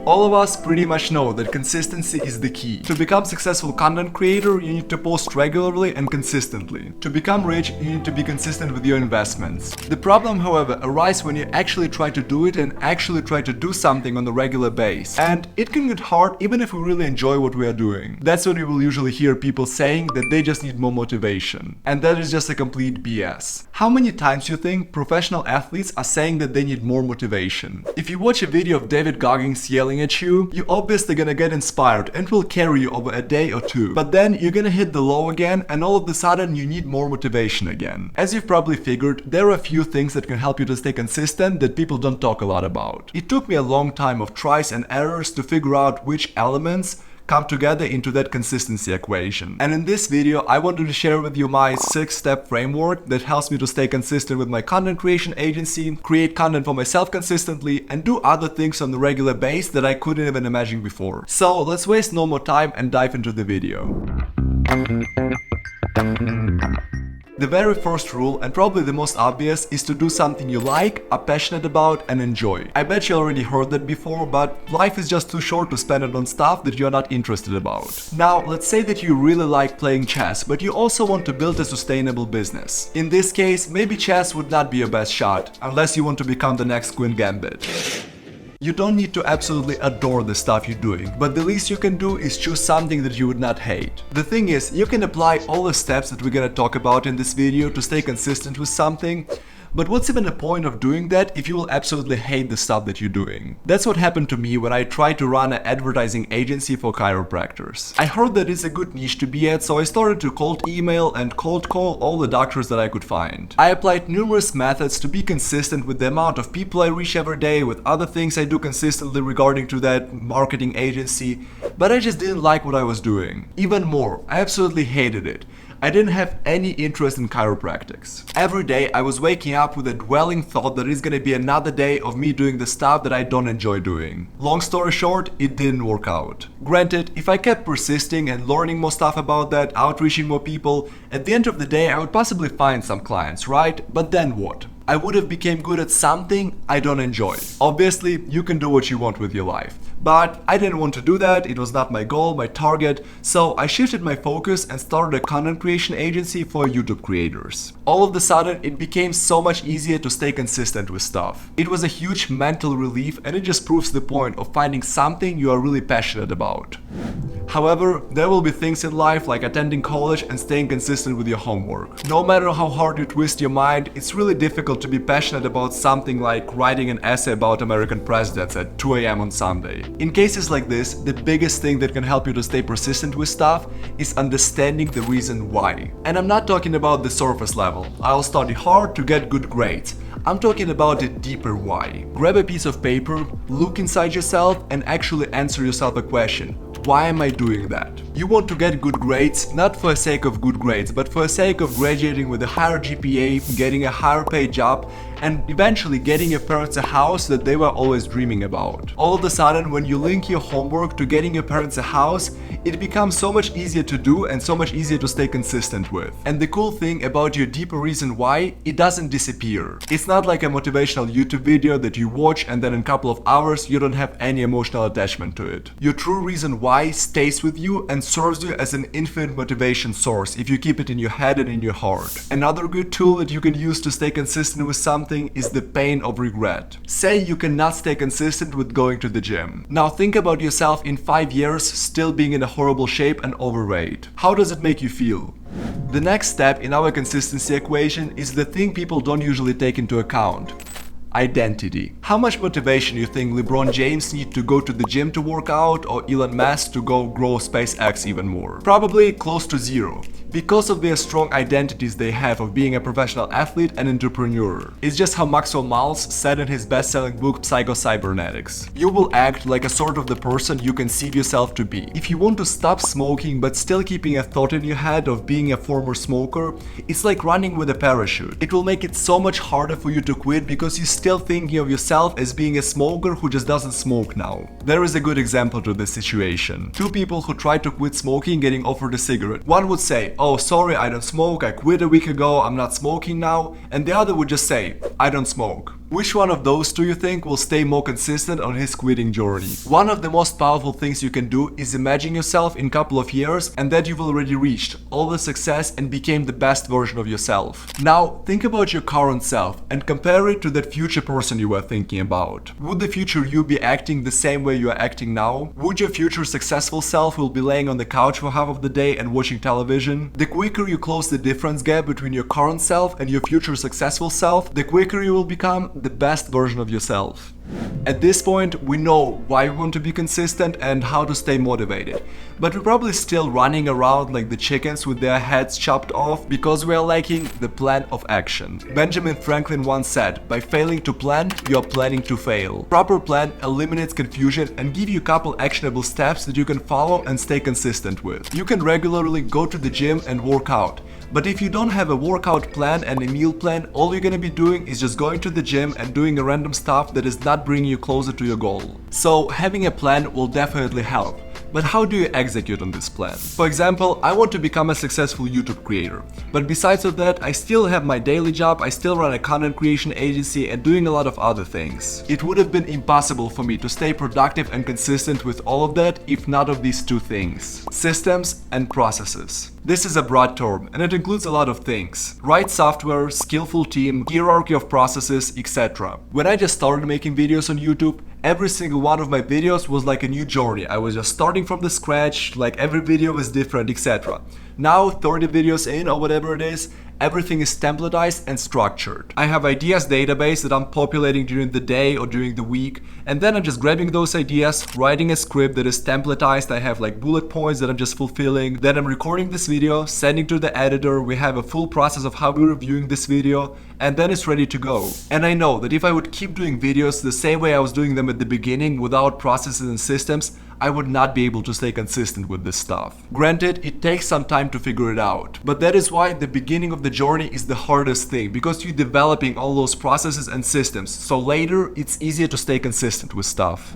All of us pretty much know that consistency is the key. To become a successful content creator, you need to post regularly and consistently. To become rich, you need to be consistent with your investments. The problem, however, arises when you actually try to do it and actually try to do something on a regular basis. And it can get hard even if we really enjoy what we are doing. That's when you will usually hear people saying that they just need more motivation. And that is just a complete BS. How many times you think professional athletes are saying that they need more motivation? If you watch a video of David Goggins yelling at you, you're obviously gonna get inspired and will carry you over a day or two. But then you're gonna hit the low again and all of a sudden you need more motivation again. As you've probably figured, there are a few things that can help you to stay consistent that people don't talk a lot about. It took me a long time of tries and errors to figure out which elements come together into that consistency equation. And in this video, I wanted to share with you my 6-step framework that helps me to stay consistent with my content creation agency, create content for myself consistently, and do other things on a regular basis that I couldn't even imagine before. So let's waste no more time and dive into the video. The very first rule, and probably the most obvious, is to do something you like, are passionate about, and enjoy. I bet you already heard that before, but life is just too short to spend it on stuff that you're not interested about. Now, let's say that you really like playing chess, but you also want to build a sustainable business. In this case, maybe chess would not be your best shot, unless you want to become the next Queen Gambit. You don't need to absolutely adore the stuff you're doing, but the least you can do is choose something that you would not hate. The thing is, you can apply all the steps that we're gonna talk about in this video to stay consistent with something, but what's even the point of doing that if you will absolutely hate the stuff that you're doing? That's what happened to me when I tried to run an advertising agency for chiropractors. I heard that it's a good niche to be at, so I started to cold email and cold call all the doctors that I could find. I applied numerous methods to be consistent with the amount of people I reach every day, with other things I do consistently regarding to that marketing agency, but I just didn't like what I was doing. Even more, I absolutely hated it. I didn't have any interest in chiropractics. Every day I was waking up with a dwelling thought that it's gonna be another day of me doing the stuff that I don't enjoy doing. Long story short, it didn't work out. Granted, if I kept persisting and learning more stuff about that, outreaching more people, at the end of the day I would possibly find some clients, right? But then what? I would have become good at something I don't enjoy. Obviously, you can do what you want with your life. But I didn't want to do that, it was not my goal, my target, so I shifted my focus and started a content creation agency for YouTube creators. All of a sudden, it became so much easier to stay consistent with stuff. It was a huge mental relief and it just proves the point of finding something you are really passionate about. However, there will be things in life like attending college and staying consistent with your homework. No matter how hard you twist your mind, it's really difficult to be passionate about something like writing an essay about American presidents at 2 AM on Sunday. In cases like this, the biggest thing that can help you to stay persistent with stuff is understanding the reason why. And I'm not talking about the surface level, I'll study hard to get good grades. I'm talking about the deeper why. Grab a piece of paper, look inside yourself and actually answer yourself a question. Why am I doing that? You want to get good grades, not for the sake of good grades, but for the sake of graduating with a higher GPA, getting a higher paid job, and eventually getting your parents a house that they were always dreaming about. All of a sudden, when you link your homework to getting your parents a house, it becomes so much easier to do and so much easier to stay consistent with. And the cool thing about your deeper reason why, it doesn't disappear. It's not like a motivational YouTube video that you watch and then in a couple of hours you don't have any emotional attachment to it. Your true reason why stays with you and serves you as an infinite motivation source if you keep it in your head and in your heart. Another good tool that you can use to stay consistent with something is the pain of regret. Say you cannot stay consistent with going to the gym. Now think about yourself in 5 years still being in a horrible shape and overweight. How does it make you feel? The next step in our consistency equation is the thing people don't usually take into account. Identity. How much motivation you think LeBron James needs to go to the gym to work out or Elon Musk to go grow SpaceX even more? Probably close to zero. Because of their strong identities they have of being a professional athlete and entrepreneur. It's just how Maxwell Maltz said in his best-selling book Psycho-Cybernetics. You will act like a sort of the person you conceive yourself to be. If you want to stop smoking but still keeping a thought in your head of being a former smoker, it's like running with a parachute. It will make it so much harder for you to quit because you're still thinking of yourself as being a smoker who just doesn't smoke now. There is a good example to this situation. Two people who tried to quit smoking getting offered a cigarette. One would say, "Oh, sorry, I don't smoke, I quit a week ago, I'm not smoking now," and the other would just say, "I don't smoke." Which one of those do you think will stay more consistent on his quitting journey? One of the most powerful things you can do is imagine yourself in a couple of years and that you've already reached all the success and became the best version of yourself. Now think about your current self and compare it to that future person you were thinking about. Would the future you be acting the same way you are acting now? Would your future successful self will be laying on the couch for half of the day and watching television? The quicker you close the difference gap between your current self and your future successful self, the quicker you will become the best version of yourself. At this point, we know why we want to be consistent and how to stay motivated. But we're probably still running around like the chickens with their heads chopped off because we are lacking the plan of action. Benjamin Franklin once said, by failing to plan, you are planning to fail. Proper plan eliminates confusion and give you a couple actionable steps that you can follow and stay consistent with. You can regularly go to the gym and work out. But if you don't have a workout plan and a meal plan, all you're gonna be doing is just going to the gym and doing a random stuff that is not bringing you closer to your goal. So having a plan will definitely help. But how do you execute on this plan? For example, I want to become a successful YouTube creator. But besides of that, I still have my daily job, I still run a content creation agency and doing a lot of other things. It would have been impossible for me to stay productive and consistent with all of that if not of these two things: systems and processes. This is a broad term and it includes a lot of things. Right software, skillful team, hierarchy of processes, etc. When I just started making videos on YouTube, every single one of my videos was like a new journey. I was just starting from the scratch, like every video was different, etc. Now, 30 videos in or whatever it is, everything is templatized and structured. I have ideas database that I'm populating during the day or during the week, and then I'm just grabbing those ideas, writing a script that is templatized. I have like bullet points that I'm just fulfilling. Then I'm recording this video, sending to the editor. We have a full process of how we're reviewing this video, and then it's ready to go. And I know that if I would keep doing videos the same way I was doing them at the beginning without processes and systems, I would not be able to stay consistent with this stuff. Granted, it takes some time to figure it out, but that is why the beginning of the journey is the hardest thing, because you're developing all those processes and systems, so later it's easier to stay consistent with stuff.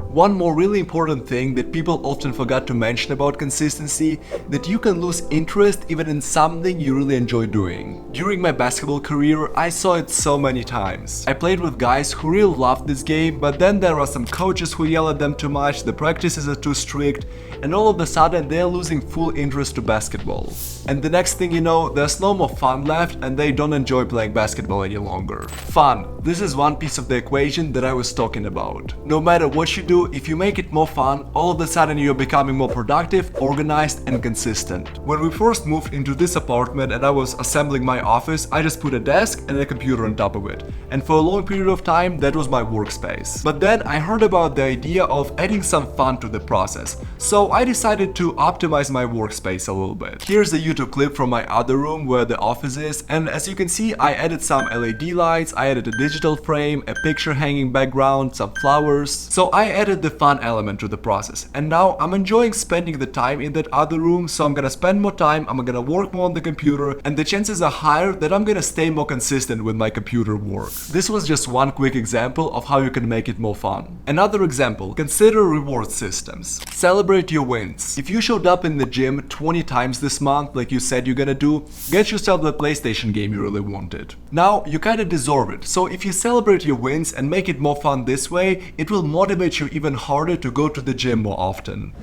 One more really important thing that people often forget to mention about consistency, that you can lose interest even in something you really enjoy doing. During my basketball career, I saw it so many times. I played with guys who really loved this game, but then there are some coaches who yell at them too much, the practices are too strict, and all of a sudden they're losing full interest to basketball. And the next thing you know, there's no more fun left and they don't enjoy playing basketball any longer. Fun. This is one piece of the equation that I was talking about. No matter what you do, if you make it more fun, all of a sudden you're becoming more productive, organized and consistent. When we first moved into this apartment and I was assembling my office, I just put a desk and a computer on top of it. And for a long period of time, that was my workspace. But then I heard about the idea of adding some fun to the process. So I decided to optimize my workspace a little bit. Here's a YouTube clip from my other room where the office is, and as you can see, I added some LED lights, I added a digital frame, a picture hanging background, some flowers. So I added the fun element to the process, and now I'm enjoying spending the time in that other room, so I'm gonna spend more time, I'm gonna work more on the computer, and the chances are higher that I'm gonna stay more consistent with my computer work. This was just one quick example of how you can make it more fun. Another example, consider reward systems. Celebrate your wins. If you showed up in the gym 20 times this month like you said you're gonna do, get yourself the PlayStation game you really wanted. Now, you kinda deserve it, so if you celebrate your wins and make it more fun this way, it will motivate you even harder to go to the gym more often.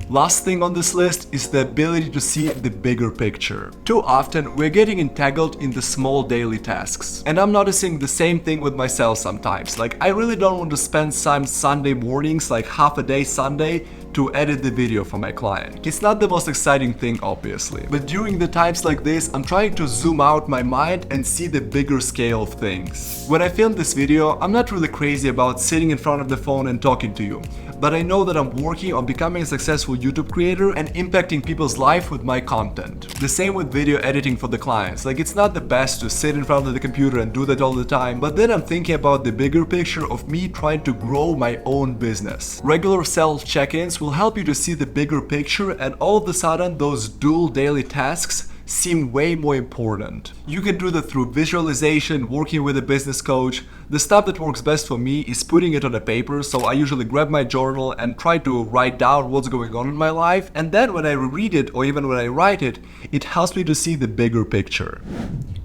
Last thing on this list is the ability to see the bigger picture. Too often, we're getting entangled in the small daily tasks. And I'm noticing the same thing with myself sometimes. Like, I really don't want to spend some Sunday mornings, like half a day Sunday, to edit the video for my client. It's not the most exciting thing, obviously, but during the times like this, I'm trying to zoom out my mind and see the bigger scale of things. When I filmed this video, I'm not really crazy about sitting in front of the phone and talking to you, but I know that I'm working on becoming a successful YouTube creator and impacting people's life with my content. The same with video editing for the clients. Like, it's not the best to sit in front of the computer and do that all the time, but then I'm thinking about the bigger picture of me trying to grow my own business. Regular self check-ins will help you to see the bigger picture, and all of a sudden those dual daily tasks seem way more important. You can do that through visualization, working with a business coach, The step that works best for me is putting it on a paper, so I usually grab my journal and try to write down what's going on in my life, and then when I reread it or even when I write it, it helps me to see the bigger picture.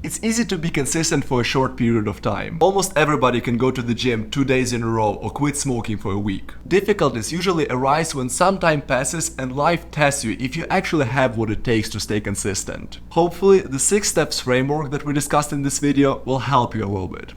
It's easy to be consistent for a short period of time. Almost everybody can go to the gym 2 days in a row or quit smoking for a week. Difficulties usually arise when some time passes and life tests you if you actually have what it takes to stay consistent. Hopefully, the 6 steps framework that we discussed in this video will help you a little bit.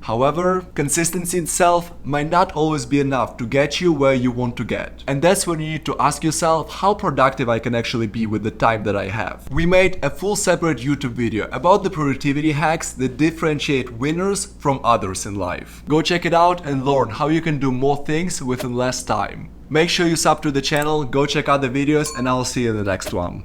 However, consistency itself might not always be enough to get you where you want to get. And that's when you need to ask yourself how productive I can actually be with the time that I have. We made a full separate YouTube video about the productivity hacks that differentiate winners from others in life. Go check it out and learn how you can do more things within less time. Make sure you sub to the channel, go check out the videos, and I'll see you in the next one.